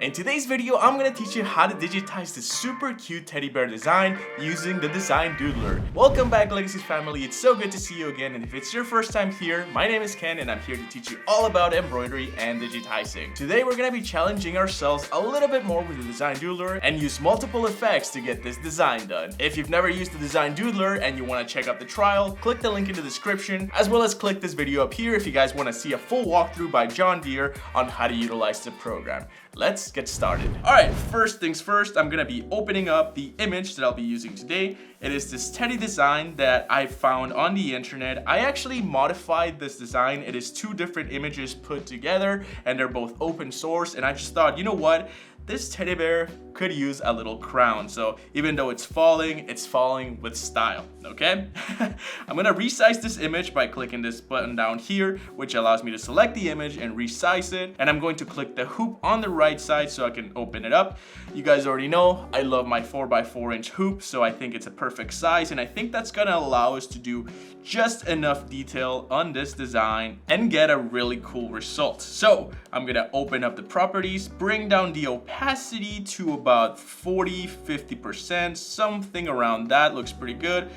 In today's video, I'm gonna teach you how to digitize this super cute teddy bear design using the Design Doodler. Welcome back, Legacy family. It's so good to see you again, and if it's your first time here, my name is Ken and I'm here to teach you all about embroidery and digitizing. Today we're gonna be challenging ourselves a little bit more with the Design Doodler and use multiple effects to get this design done. If you've never used the Design Doodler and you wanna check out the trial, click the link in the description, as well as click this video up here if you guys wanna see a full walkthrough by John Deere on how to utilize the program. Let's get started. Alright, first things first, I'm gonna be opening up the image that I'll be using today. It is this teddy design that I found on the internet. I actually modified this design. It is two different images put together and they're both open source, and I just thought, you know what? This teddy bear could use a little crown. So even though it's falling with style, okay? I'm gonna resize this image by clicking this button down here, which allows me to select the image and resize it. And I'm going to click the hoop on the right side so I can open it up. You guys already know, I love my 4x4 inch hoop, so I think it's a perfect size. And I think that's gonna allow us to do just enough detail on this design and get a really cool result. So I'm gonna open up the properties, bring down the opacity to about 40-50%, something around that. Looks pretty good.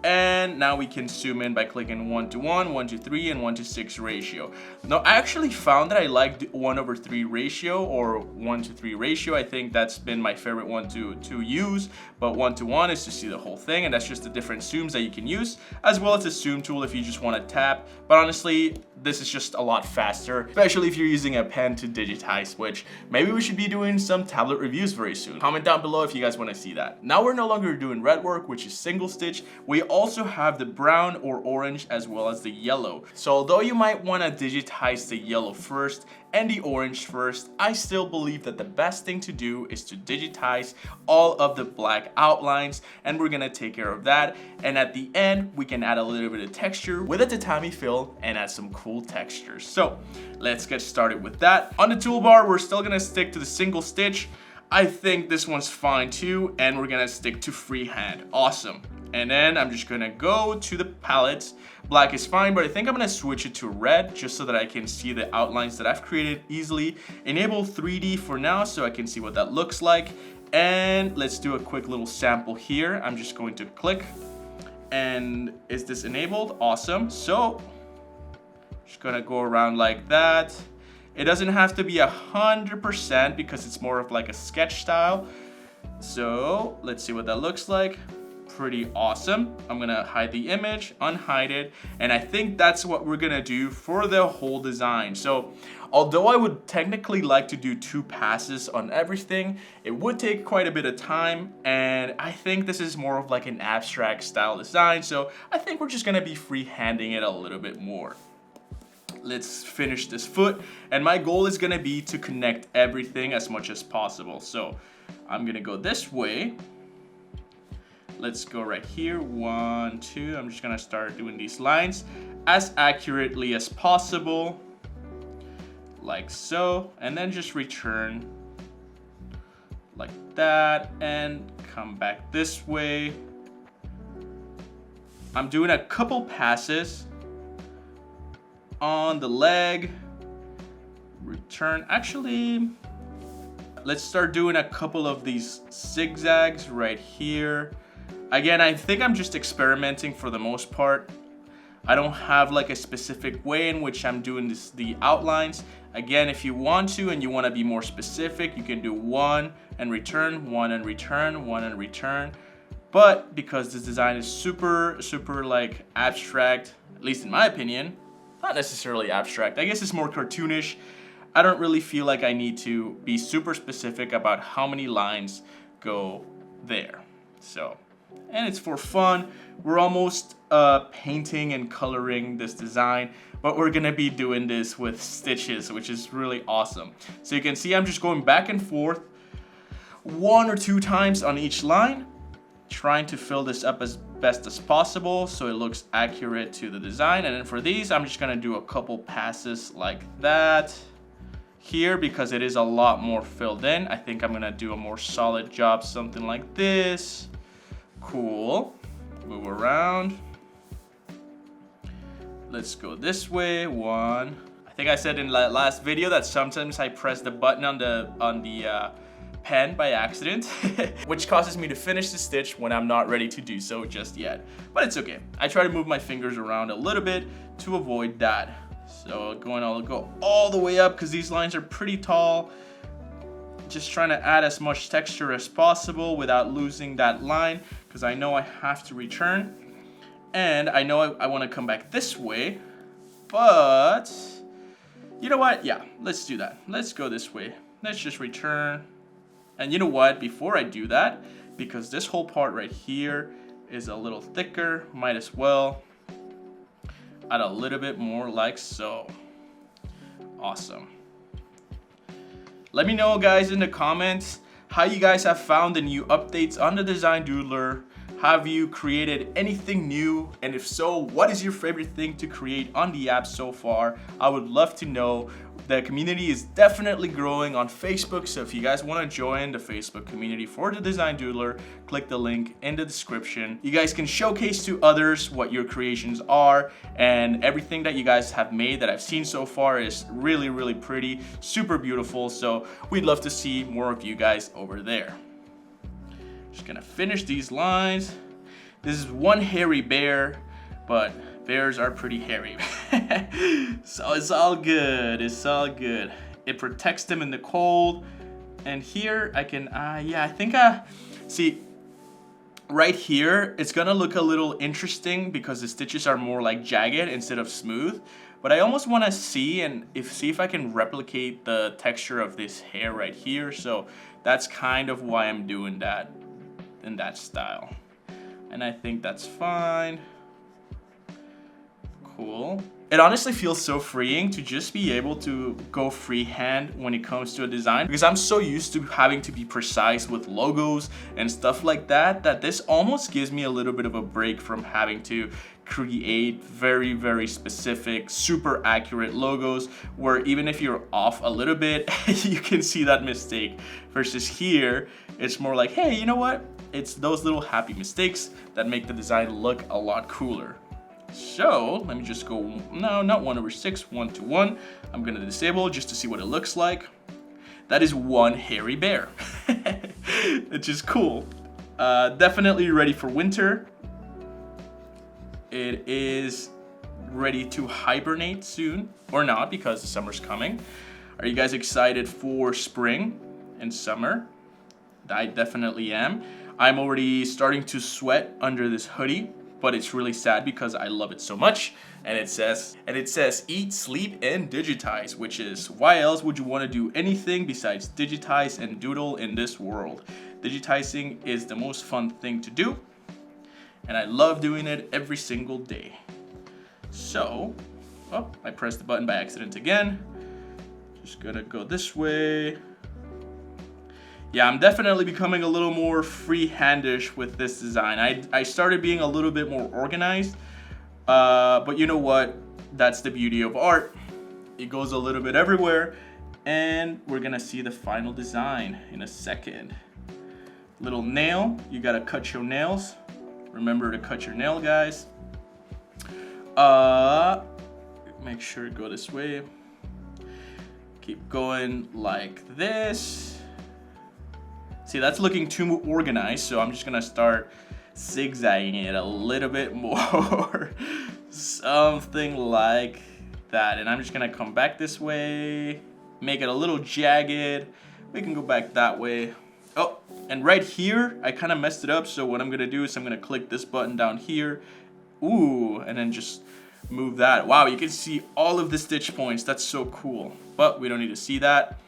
And now we can zoom in by clicking 1:1, 1:3, and 1:6 ratio. Now I actually found that I like the 1/3 ratio or 1:3 ratio. I think that's been my favorite one to use, but 1:1 is to see the whole thing, and that's just the different zooms that you can use, as well as a zoom tool if you just want to tap. But honestly, this is just a lot faster, especially if you're using a pen to digitize, which maybe we should be doing some tablet reviews very soon. Comment down below if you guys want to see that. Now we're no longer doing red work, which is single stitch. We also have the brown or orange as well as the yellow. So although you might want to digitize the yellow first and the orange first, I still believe that the best thing to do is to digitize all of the black outlines, and we're gonna take care of that. And at the end, we can add a little bit of texture with a tatami fill and add some cool textures. So let's get started with that. On the toolbar, we're still gonna stick to the single stitch. I think this one's fine too, and we're gonna stick to freehand. Awesome. And then I'm just gonna go to the palette. Black is fine, but I think I'm gonna switch it to red just so that I can see the outlines that I've created easily. Enable 3D for now so I can see what that looks like. And let's do a quick little sample here. I'm just going to click. And is this enabled? Awesome. So just gonna go around like that. It doesn't have to be 100% because it's more of like a sketch style. So let's see what that looks like. Pretty awesome. I'm gonna hide the image, unhide it, and I think that's what we're gonna do for the whole design. So although I would technically like to do 2 passes on everything, it would take quite a bit of time, and I think this is more of like an abstract style design, so I think we're just gonna be free-handing it a little bit more. Let's finish this foot, and my goal is gonna be to connect everything as much as possible. So I'm gonna go this way. Let's go right here, 1, 2. I'm just gonna start doing these lines as accurately as possible, like so, and then just return like that and come back this way. I'm doing a couple passes on the leg, return. Actually, let's start doing a couple of these zigzags right here. Again, I think I'm just experimenting for the most part. I don't have like a specific way in which I'm doing the outlines. Again, if you want to and you want to be more specific, you can do 1 and return, 1 and return, 1 and return. But because this design is super like abstract, at least in my opinion, not necessarily abstract, I guess it's more cartoonish, I don't really feel like I need to be super specific about how many lines go there. So, and it's for fun. We're almost painting and coloring this design, but we're gonna be doing this with stitches, which is really awesome. So you can see I'm just going back and forth 1 or 2 times on each line, trying to fill this up as best as possible so it looks accurate to the design. And then for these, I'm just gonna do a couple passes like that here because it is a lot more filled in. I think I'm gonna do a more solid job, something like this. Cool. Move around. Let's go this way. 1. I think I said in the last video that sometimes I press the button on the pen by accident, which causes me to finish the stitch when I'm not ready to do so just yet. But it's okay. I try to move my fingers around a little bit to avoid that. So I'll go all the way up because these lines are pretty tall. Just trying to add as much texture as possible without losing that line, because I know I have to return. And I know I want to come back this way, but you know what? Yeah, let's do that. Let's go this way. Let's just return. And you know what? Before I do that, because this whole part right here is a little thicker, might as well add a little bit more like so. Awesome. Let me know, guys, in the comments how you guys have found the new updates on the Design Doodler. Have you created anything new? And if so, what is your favorite thing to create on the app so far? I would love to know. The community is definitely growing on Facebook, so if you guys want to join the Facebook community for the Design Doodler, click the link in the description. You guys can showcase to others what your creations are, and everything that you guys have made that I've seen so far is really, really pretty, super beautiful, so we'd love to see more of you guys over there. Just gonna finish these lines. This is one hairy bear, but bears are pretty hairy. So it's all good, it's all good. It protects them in the cold. And here I can, yeah, I think, see, right here, it's gonna look a little interesting because the stitches are more like jagged instead of smooth. But I almost wanna see if I can replicate the texture of this hair right here. So that's kind of why I'm doing that in that style. And I think that's fine. Cool. It honestly feels so freeing to just be able to go freehand when it comes to a design, because I'm so used to having to be precise with logos and stuff like that, that this almost gives me a little bit of a break from having to create very, very specific, super accurate logos where even if you're off a little bit, you can see that mistake. Versus here, it's more like, hey, you know what? It's those little happy mistakes that make the design look a lot cooler. So let me just go, no, not 1/6, 1:1. I'm gonna disable just to see what it looks like. That is one hairy bear, which is cool. Definitely ready for winter. It is ready to hibernate soon, or not, because the summer's coming. Are you guys excited for spring and summer? I definitely am. I'm already starting to sweat under this hoodie, but it's really sad because I love it so much. And it says eat, sleep, and digitize, which is why else would you want to do anything besides digitize and doodle in this world? Digitizing is the most fun thing to do, and I love doing it every single day. So, oh, I pressed the button by accident again. Just gonna go this way. Yeah, I'm definitely becoming a little more freehandish with this design. I started being a little bit more organized, but you know what? That's the beauty of art. It goes a little bit everywhere, and we're gonna see the final design in a second. Little nail, you gotta cut your nails. Remember to cut your nail, guys. Make sure to go this way. Keep going like this. See, that's looking too organized, so I'm just gonna start zigzagging it a little bit more. Something like that. And I'm just gonna come back this way, make it a little jagged. We can go back that way. Oh, and right here, I kind of messed it up, so what I'm gonna do is I'm gonna click this button down here. Ooh, and then just move that. Wow, you can see all of the stitch points. That's so cool. But we don't need to see that.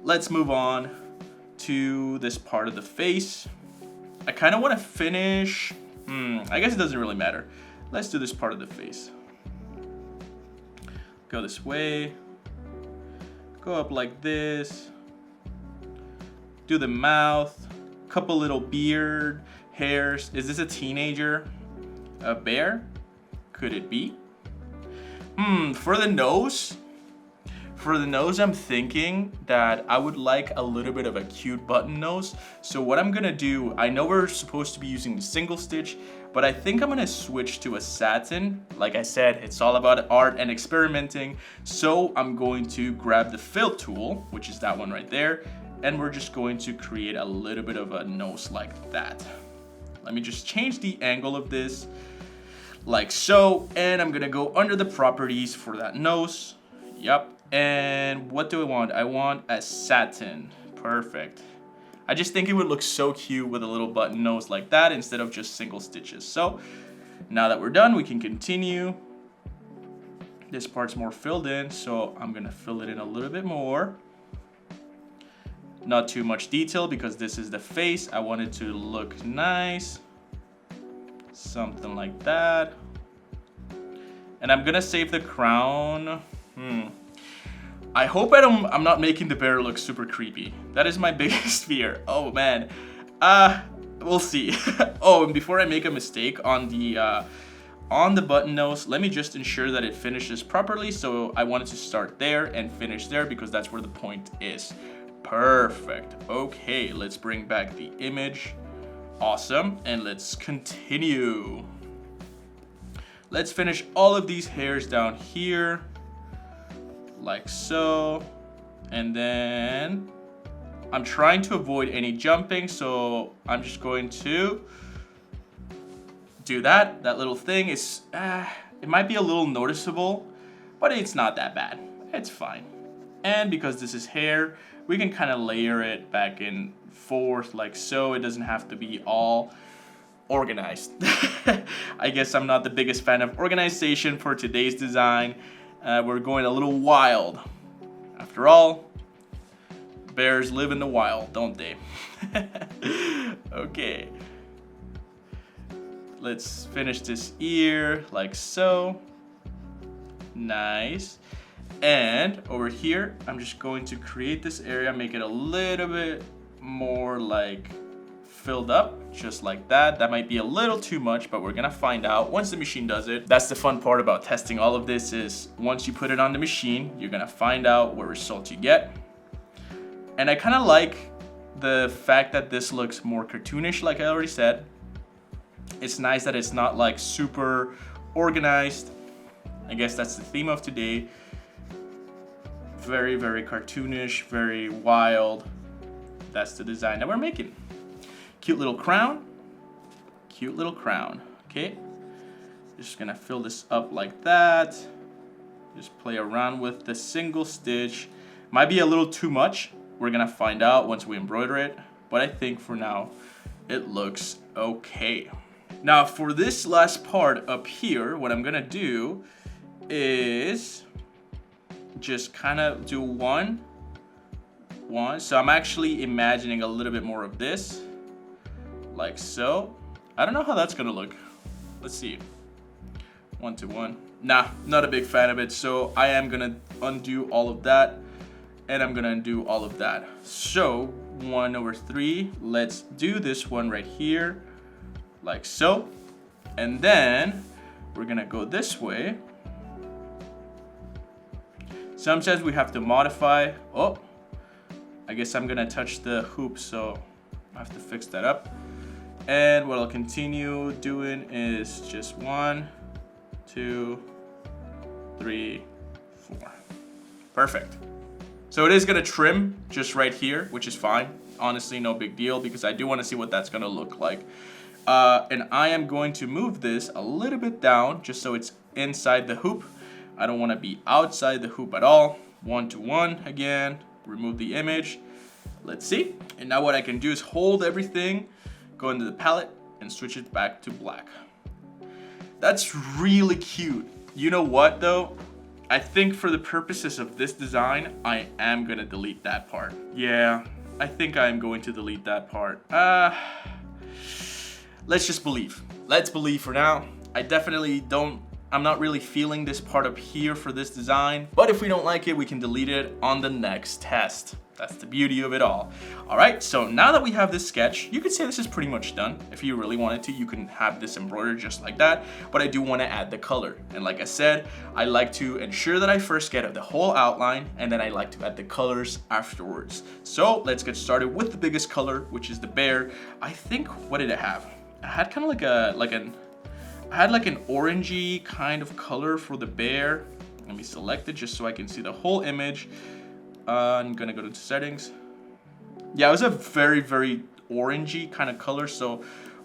Let's move on to this part of the face. I kind of want to finish, I guess it doesn't really matter. Let's do this part of the face. Go this way, go up like this, do the mouth, couple little beard hairs. Is this a teenager? A bear? Could it be? For the nose, For the nose, I'm thinking that I would like a little bit of a cute button nose. So what I'm gonna do, I know we're supposed to be using the single stitch, but I think I'm gonna switch to a satin. Like I said, it's all about art and experimenting. So I'm going to grab the fill tool, which is that one right there, and we're just going to create a little bit of a nose like that. Let me just change the angle of this, like so, and I'm gonna go under the properties for that nose. Yep. And what do I want? I want a satin. Perfect. I just think it would look so cute with a little button nose like that instead of just single stitches. So now that we're done, we can continue. This part's more filled in, so I'm gonna fill it in a little bit more. Not too much detail because this is the face. I want it to look nice. Something like that. And I'm gonna save the crown. I hope I'm not making the bear look super creepy. That is my biggest fear. Oh man, we'll see. Oh, and before I make a mistake on the button nose, let me just ensure that it finishes properly. So I wanted to start there and finish there because that's where the point is. Perfect. Okay, let's bring back the image. Awesome, and let's continue. Let's finish all of these hairs down here. Like so, and then I'm trying to avoid any jumping, so I'm just going to do that little thing. Is it might be a little noticeable, but it's not that bad. It's fine. And because this is hair, we can kind of layer it back and forth like so. It doesn't have to be all organized. I guess I'm not the biggest fan of organization for today's design. We're going a little wild. After all, bears live in the wild, don't they? Okay. Let's finish this ear like so. Nice. And over here, I'm just going to create this area, make it a little bit more like filled up, just like that. That might be a little too much, but we're gonna find out once the machine does it. That's the fun part about testing all of this, is once you put it on the machine, you're gonna find out what results you get. And I kind of like the fact that this looks more cartoonish, like I already said. It's nice that it's not like super organized. I guess that's the theme of today. Very, very cartoonish, very wild. That's the design that we're making. Cute little crown. Cute little crown. Okay. Just gonna fill this up like that. Just play around with the single stitch. Might be a little too much. We're gonna find out once we embroider it. But I think for now, it looks okay. Now for this last part up here, what I'm gonna do is just kind of do one. So I'm actually imagining a little bit more of this. Like so. I don't know how that's gonna look. Let's see. 1 to 1. Nah, not a big fan of it. So I am gonna undo all of that. And I'm gonna undo all of that. So 1/3. Let's do this one right here. Like so. And then we're gonna go this way. Sometimes we have to modify. Oh, I guess I'm gonna touch the hoop, so I have to fix that up. And what I'll continue doing is just 1, 2, 3, 4. Perfect. So it is gonna trim just right here, which is fine. Honestly, no big deal, because I do wanna see what that's gonna look like. And I am going to move this a little bit down just so it's inside the hoop. I don't wanna be outside the hoop at all. 1 to 1 again, remove the image. Let's see. And now what I can do is hold everything, go into the palette, and switch it back to black. That's really cute. You know what though? I think for the purposes of this design, I am gonna delete that part. Yeah, I think I am going to delete that part. Let's just believe. Let's believe for now. I'm not really feeling this part up here for this design, but if we don't like it, we can delete it on the next test. That's the beauty of it all. All right, so now that we have this sketch, you could say this is pretty much done. If you really wanted to, you can have this embroidered just like that, but I do want to add the color. And like I said, I like to ensure that I first get the whole outline, and then I like to add the colors afterwards. So let's get started with the biggest color, which is the bear. I think, what did it have? It had kind of I had like an orangey kind of color for the bear. Let me select it just so I can see the whole image. I'm gonna go to settings. Yeah, it was a very, very orangey kind of color, so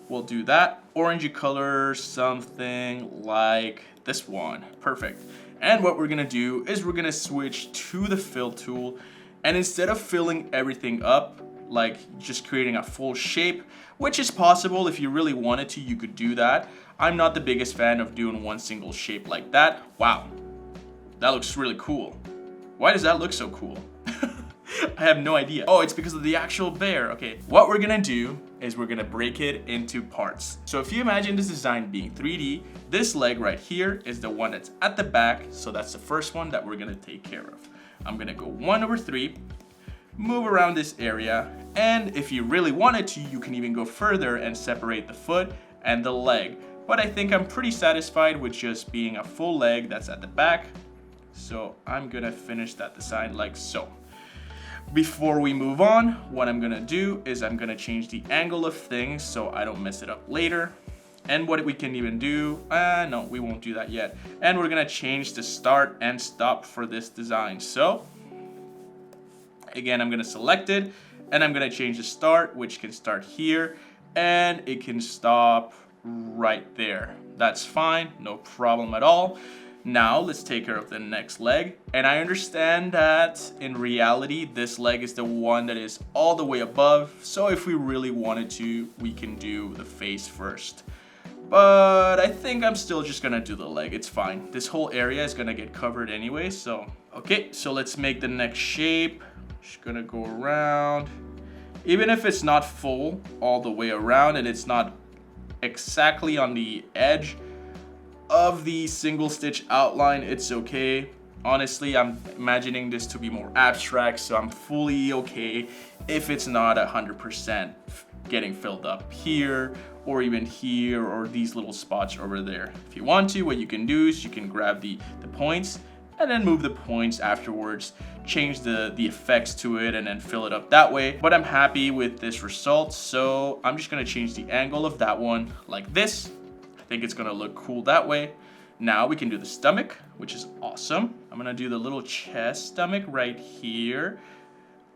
we'll do that. Orangey color, something like this one. Perfect. And what we're gonna do is we're gonna switch to the fill tool, and instead of filling everything up, like just creating a full shape, which is possible if you really wanted to, you could do that. I'm not the biggest fan of doing one single shape like that. Wow, that looks really cool. Why does that look so cool? I have no idea. Oh, it's because of the actual bear. Okay, what we're gonna do is we're gonna break it into parts. So if you imagine this design being 3D, this leg right here is the one that's at the back. So that's the first one that we're gonna take care of. I'm gonna go 1/3, move around this area. And if you really wanted to, you can even go further and separate the foot and the leg. But I think I'm pretty satisfied with just being a full leg that's at the back. So I'm gonna finish that design like so. Before we move on, what I'm gonna do is I'm gonna change the angle of things so I don't mess it up later. And what we can even do, no, we won't do that yet. And we're gonna change the start and stop for this design. So again, I'm gonna select it and I'm gonna change the start, which can start here and it can stop right there. That's fine, no problem at all. Now let's take care of the next leg. And I understand that in reality, this leg is the one that is all the way above. So if we really wanted to, we can do the face first. But I think I'm still just gonna do the leg, it's fine. This whole area is gonna get covered anyway, so. Okay, so let's make the next shape. Just gonna go around. Even if it's not full all the way around and it's not exactly on the edge of the single stitch outline, it's okay. Honestly, I'm imagining this to be more abstract, so I'm fully okay if it's not 100% getting filled up here or even here or these little spots over there. If you want to, what you can do is you can grab the points and then move the points afterwards, change the effects to it and then fill it up that way. But I'm happy with this result, so I'm just gonna change the angle of that one like this. I think it's gonna look cool that way. Now we can do the stomach, which is awesome. I'm gonna do the little chest stomach right here.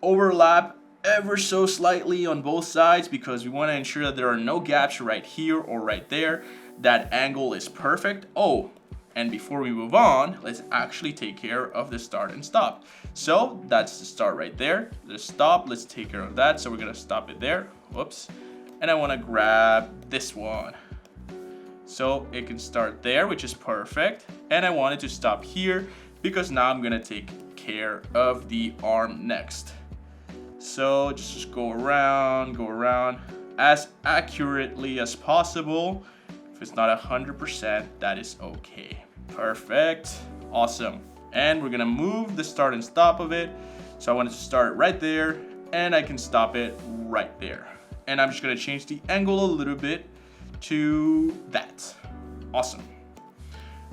Overlap ever so slightly on both sides because we wanna ensure that there are no gaps right here or right there. That angle is perfect. Oh, and before we move on, let's actually take care of the start and stop. So that's the start right there. The stop, let's take care of that. So we're gonna stop it there, whoops. And I wanna grab this one. So it can start there, which is perfect. And I wanted to stop here because now I'm gonna take care of the arm next. So just go around as accurately as possible. If it's not 100%, that is okay. Perfect, awesome. And we're gonna move the start and stop of it. So I wanted to start right there and I can stop it right there. And I'm just gonna change the angle a little bit to that. Awesome.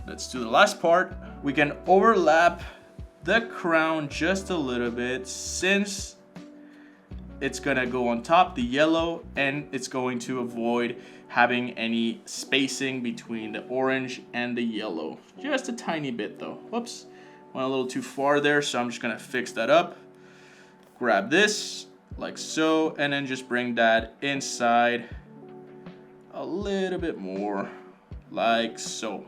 Let's do the last part. We can overlap the crown just a little bit since it's gonna go on top, the yellow, and it's going to avoid having any spacing between the orange and the yellow. Just a tiny bit though. Whoops, went a little too far there, so I'm just gonna fix that up. Grab this like so, and then just bring that inside a little bit more, like so.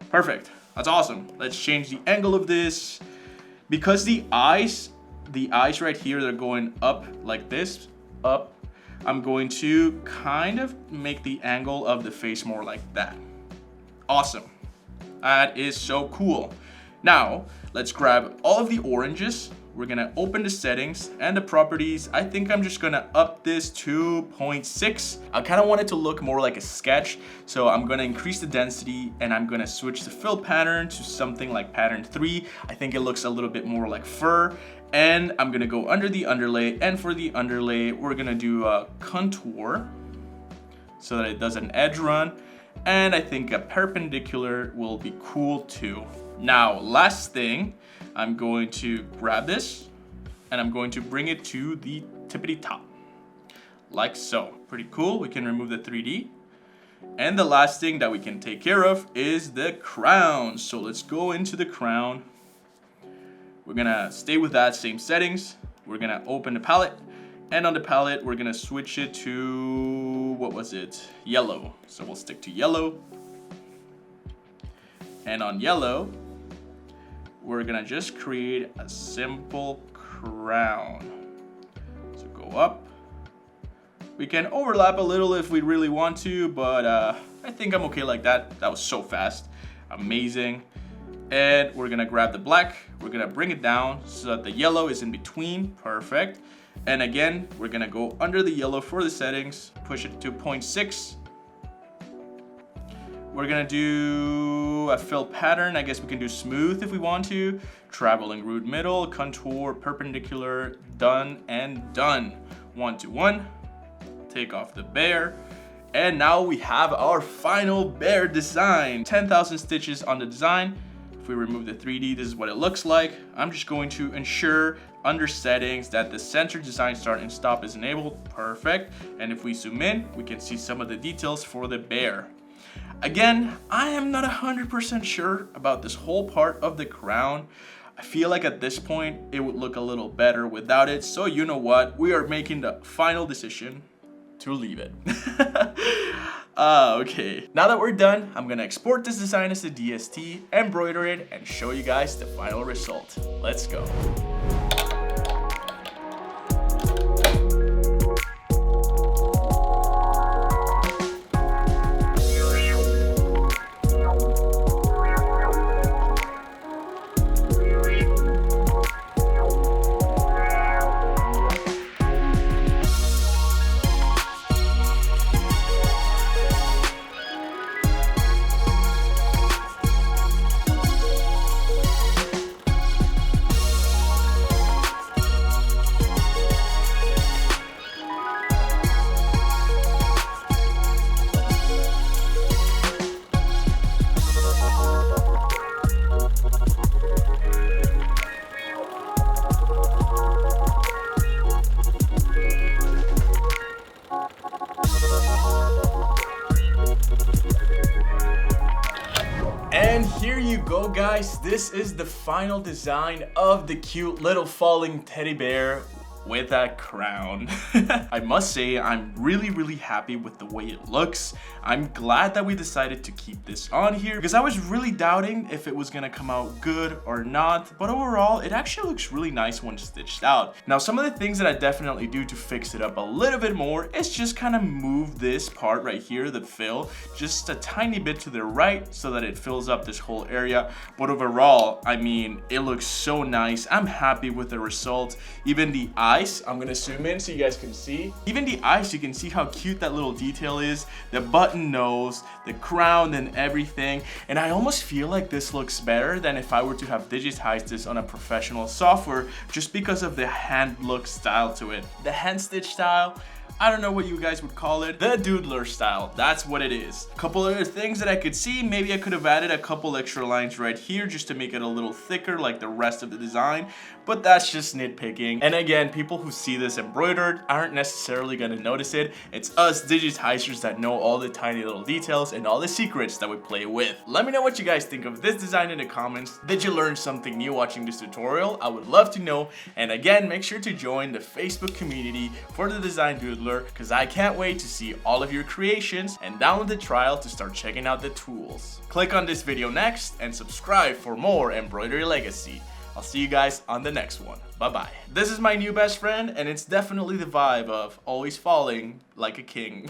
Perfect, that's awesome. Let's change the angle of this. Because the eyes right here, they're going up like this, up. I'm going to kind of make the angle of the face more like that. Awesome, that is so cool. Now, let's grab all of the oranges. We're gonna open the settings and the properties. I think I'm just gonna up this to 0.6. I kind of want it to look more like a sketch. So I'm gonna increase the density and I'm gonna switch the fill pattern to something like pattern 3. I think it looks a little bit more like fur. And I'm gonna go under the underlay, and for the underlay, we're gonna do a contour so that it does an edge run. And I think a perpendicular will be cool too. Now, last thing, I'm going to grab this and I'm going to bring it to the tippity top, like so. Pretty cool. We can remove the 3D. And the last thing that we can take care of is the crown. So let's go into the crown. We're gonna stay with that same settings. We're gonna open the palette, and on the palette, we're gonna switch it to, what was it? Yellow. So we'll stick to yellow. And on yellow, we're gonna just create a simple crown. So go up. We can overlap a little if we really want to, but I think I'm okay like that. That was so fast. Amazing. And we're gonna grab the black, we're gonna bring it down so that the yellow is in between. Perfect. And again, we're gonna go under the yellow for the settings, push it to 0.6. We're gonna do a fill pattern. I guess we can do smooth if we want to. Traveling root middle, contour, perpendicular, done and done. 1 to 1. Take off the bear. And now we have our final bear design. 10,000 stitches on the design. If we remove the 3D, this is what it looks like. I'm just going to ensure under settings that the center design start and stop is enabled. Perfect. And if we zoom in, we can see some of the details for the bear. Again, I am not 100% sure about this whole part of the crown. I feel like at this point, it would look a little better without it. So you know what? We are making the final decision to leave it. Okay. Now that we're done, I'm gonna export this design as a DST, embroider it, and show you guys the final result. Let's go. And here you go, guys. This is the final design of the cute little falling teddy bear with a crown. I must say, I'm really happy with the way it looks. I'm glad that we decided to keep this on here because I was really doubting if it was gonna come out good or not, but overall, it actually looks really nice when stitched out. Now, some of the things that I definitely do to fix it up a little bit more is just kind of move this part right here, the fill, just a tiny bit to the right so that it fills up this whole area. But overall, I mean, it looks so nice. I'm happy with the result. Even the eyes, I'm gonna zoom in so you guys can see. Even the eyes, you can see how cute that little detail is. The button nose, the crown and everything. And I almost feel like this looks better than if I were to have digitized this on a professional software just because of the hand look style to it. The hand stitch style, I don't know what you guys would call it. The doodler style, that's what it is. A couple other things that I could see, maybe I could have added a couple extra lines right here just to make it a little thicker like the rest of the design, but that's just nitpicking. And again, people who see this embroidered aren't necessarily gonna notice it. It's us digitizers that know all the tiny little details and all the secrets that we play with. Let me know what you guys think of this design in the comments. Did you learn something new watching this tutorial? I would love to know. And again, make sure to join the Facebook community for the Design Doodler, because I can't wait to see all of your creations and download the trial to start checking out the tools. Click on this video next and subscribe for more embroidery legacy. I'll see you guys on the next one. Bye-bye. This is my new best friend, and it's definitely the vibe of always falling like a king.